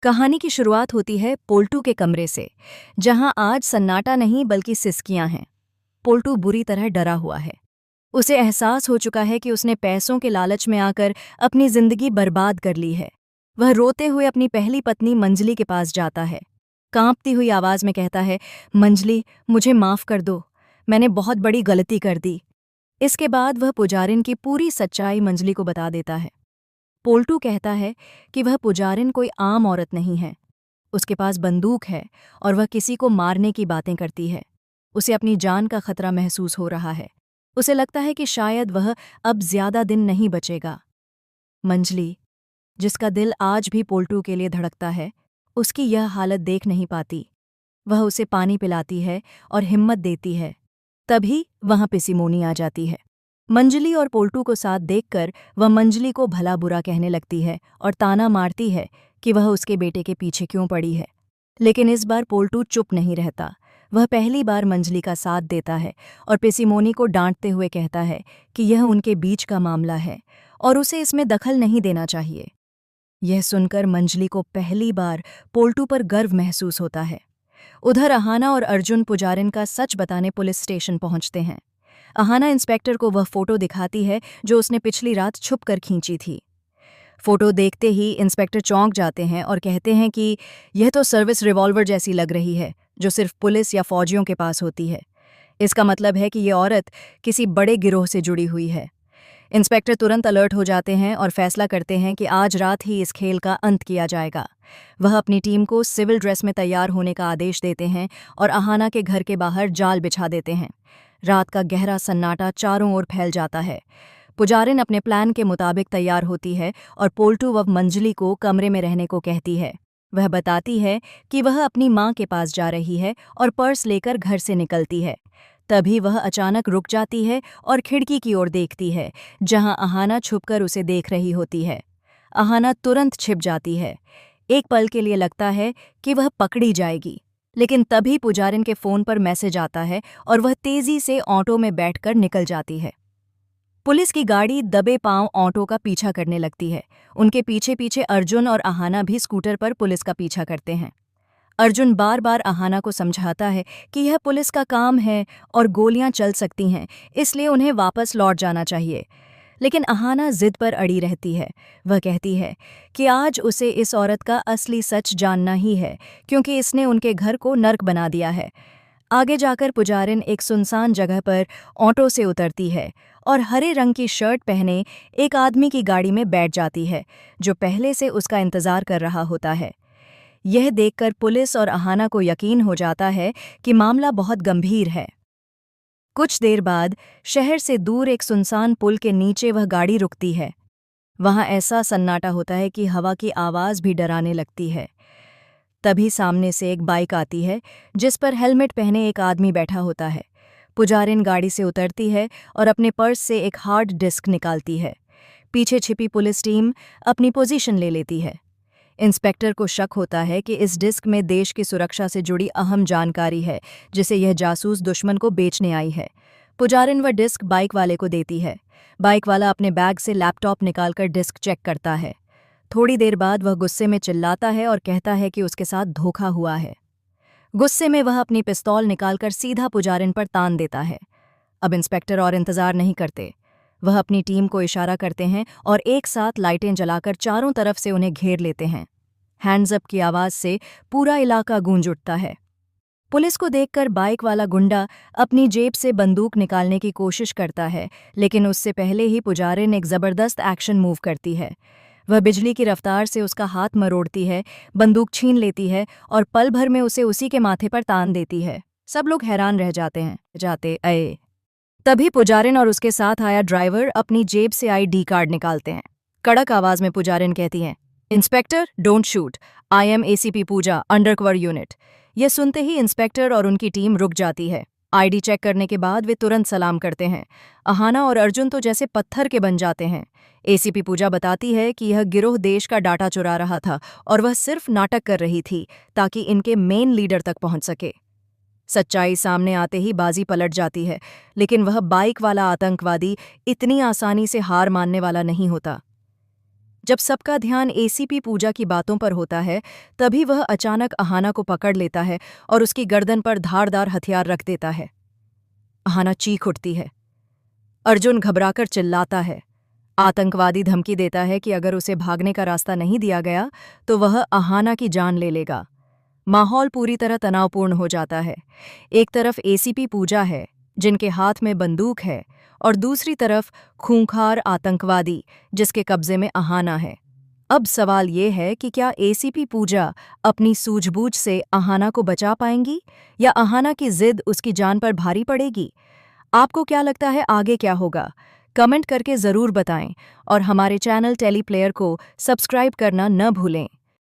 कहानी की शुरुआत होती है पोल्टू के कमरे से, जहां आज सन्नाटा नहीं बल्कि सिसकियां हैं। पोल्टू बुरी तरह डरा हुआ है। उसे एहसास हो चुका है कि उसने पैसों के लालच में आकर अपनी जिंदगी बर्बाद कर ली है। वह रोते हुए अपनी पहली पत्नी मंजली के पास जाता है। कांपती हुई आवाज में कहता है, मंजली, मुझे माफ कर दो। मैंने बहुत बड़ी गलती कर दी। इसके बाद वह पुजारिन की पूरी सच्चाई मंजली को बता देता है। पोल्टू कहता है कि वह पुजारिन कोई आम औरत नहीं है। उसके पास बंदूक है और वह किसी को मारने की बातें करती है। उसे अपनी जान का खतरा महसूस हो रहा है। उसे लगता है कि शायद वह अब ज्यादा दिन नहीं बचेगा। मंजली, जिसका दिल आज भी पोल्टू के लिए धड़कता है, उसकी यह हालत देख नहीं पाती। वह उसे पानी पिलाती है और हिम्मत देती है। तभी वहां पिसीमोनी आ जाती है। मंजली और पोल्टू को साथ देखकर वह मंजली को भला बुरा कहने लगती है और ताना मारती है कि वह उसके बेटे के पीछे क्यों पड़ी है। लेकिन इस बार पोल्टू चुप नहीं रहता। वह पहली बार मंजली का साथ देता है और पिसीमोनी को डांटते हुए कहता है कि यह उनके बीच का मामला है और उसे इसमें दखल नहीं देना चाहिए। यह सुनकर मंजली को पहली बार पोल्टू पर गर्व महसूस होता है। उधर अहाना और अर्जुन पुजारिन का सच बताने पुलिस स्टेशन पहुंचते हैं। अहाना इंस्पेक्टर को वह फोटो दिखाती है जो उसने पिछली रात छुप कर खींची थी। फोटो देखते ही इंस्पेक्टर चौंक जाते हैं और कहते हैं कि यह तो सर्विस रिवॉल्वर जैसी लग रही है, जो सिर्फ पुलिस या फौजियों के पास होती है। इसका मतलब है कि ये औरत किसी बड़े गिरोह से जुड़ी हुई है। इंस्पेक्टर तुरंत अलर्ट हो जाते हैं और फैसला करते हैं कि आज रात ही इस खेल का अंत किया जाएगा। वह अपनी टीम को सिविल ड्रेस में तैयार होने का आदेश देते हैं और अहाना के घर के बाहर जाल बिछा देते हैं। रात का गहरा सन्नाटा चारों ओर फैल जाता है। पुजारिन अपने प्लान के मुताबिक तैयार होती है और पोल्टू व मंजली को कमरे में रहने को कहती है। वह बताती है कि वह अपनी माँ के पास जा रही है और पर्स लेकर घर से निकलती है। तभी वह अचानक रुक जाती है और खिड़की की ओर देखती है, जहां अहाना छुपकर उसे देख रही होती है। अहाना तुरंत छिप जाती है। एक पल के लिए लगता है कि वह पकड़ी जाएगी, लेकिन तभी पुजारिन के फोन पर मैसेज आता है और वह तेजी से ऑटो में बैठकर निकल जाती है। पुलिस की गाड़ी दबे पांव ऑटो का पीछा करने लगती है। उनके पीछे पीछे अर्जुन और अहाना भी स्कूटर पर पुलिस का पीछा करते हैं। अर्जुन बार बार अहाना को समझाता है कि यह पुलिस का काम है और गोलियां चल सकती हैं, इसलिए उन्हें वापस लौट जाना चाहिए। लेकिन अहाना जिद पर अड़ी रहती है। वह कहती है कि आज उसे इस औरत का असली सच जानना ही है, क्योंकि इसने उनके घर को नर्क बना दिया है। आगे जाकर पुजारिन एक सुनसान जगह पर ऑटो से उतरती है और हरे रंग की शर्ट पहने एक आदमी की गाड़ी में बैठ जाती है, जो पहले से उसका इंतजार कर रहा होता है। यह देखकर पुलिस और अहाना को यकीन हो जाता है कि मामला बहुत गंभीर है। कुछ देर बाद शहर से दूर एक सुनसान पुल के नीचे वह गाड़ी रुकती है। वहां ऐसा सन्नाटा होता है कि हवा की आवाज भी डराने लगती है। तभी सामने से एक बाइक आती है, जिस पर हेलमेट पहने एक आदमी बैठा होता है। पुजारिन गाड़ी से उतरती है और अपने पर्स से एक हार्ड डिस्क निकालती है। पीछे छिपी पुलिस टीम अपनी पोजीशन ले लेती है। इंस्पेक्टर को शक होता है कि इस डिस्क में देश की सुरक्षा से जुड़ी अहम जानकारी है, जिसे यह जासूस दुश्मन को बेचने आई है। पुजारिन वह डिस्क बाइक वाले को देती है। बाइक वाला अपने बैग से लैपटॉप निकालकर डिस्क चेक करता है। थोड़ी देर बाद वह गुस्से में चिल्लाता है और कहता है कि उसके साथ धोखा हुआ है। गुस्से में वह अपनी पिस्तौल निकालकर सीधा पुजारिन पर तान देता है। अब इंस्पेक्टर और इंतजार नहीं करते। वह अपनी टीम को इशारा करते हैं और एक साथ लाइटें जलाकर चारों तरफ से उन्हें घेर लेते हैं। हैंड्स अप की आवाज से पूरा इलाका गूंज उठता है। पुलिस को देखकर बाइक वाला गुंडा अपनी जेब से बंदूक निकालने की कोशिश करता है, लेकिन उससे पहले ही पुजारिन एक जबरदस्त एक्शन मूव करती है। वह बिजली की रफ्तार से उसका हाथ मरोड़ती है, बंदूक छीन लेती है और पल भर में उसे उसी के माथे पर तान देती है। सब लोग हैरान रह जाते हैं। तभी पुजारिन और उसके साथ आया ड्राइवर अपनी जेब से ID कार्ड निकालते हैं। कड़क आवाज में पुजारिन कहती हैं, inspector, don't shoot. I am ACP Pooja, undercover unit. यह सुनते ही इंस्पेक्टर और उनकी टीम रुक जाती है। ID चेक करने के बाद वे तुरंत सलाम करते हैं। अहाना और अर्जुन तो जैसे पत्थर के बन जाते हैं। ACP पूजा बताती है कि यह गिरोह देश का डाटा चुरा रहा था और वह सिर्फ नाटक कर रही थी ताकि इनके मेन लीडर तक पहुंच सके। सच्चाई सामने आते ही बाजी पलट जाती है, लेकिन वह बाइक वाला आतंकवादी इतनी आसानी से हार मानने वाला नहीं होता। जब सबका ध्यान एसीपी पूजा की बातों पर होता है, तभी वह अचानक अहाना को पकड़ लेता है और उसकी गर्दन पर धारदार हथियार रख देता है। अहाना चीख उठती है। अर्जुन घबराकर चिल्लाता है। आतंकवादी धमकी देता है कि अगर उसे भागने का रास्ता नहीं दिया गया तो वह अहाना की जान ले लेगा। माहौल पूरी तरह तनावपूर्ण हो जाता है। एक तरफ एसीपी पूजा है, जिनके हाथ में बंदूक है, और दूसरी तरफ खूंखार आतंकवादी, जिसके कब्जे में अहाना है। अब सवाल ये है कि क्या एसीपी पूजा अपनी सूझबूझ से अहाना को बचा पाएंगी या अहाना की जिद उसकी जान पर भारी पड़ेगी? आपको क्या लगता है आगे क्या होगा? कमेंट करके ज़रूर बताएं और हमारे चैनल टेली प्लेयर को सब्सक्राइब करना न भूलें।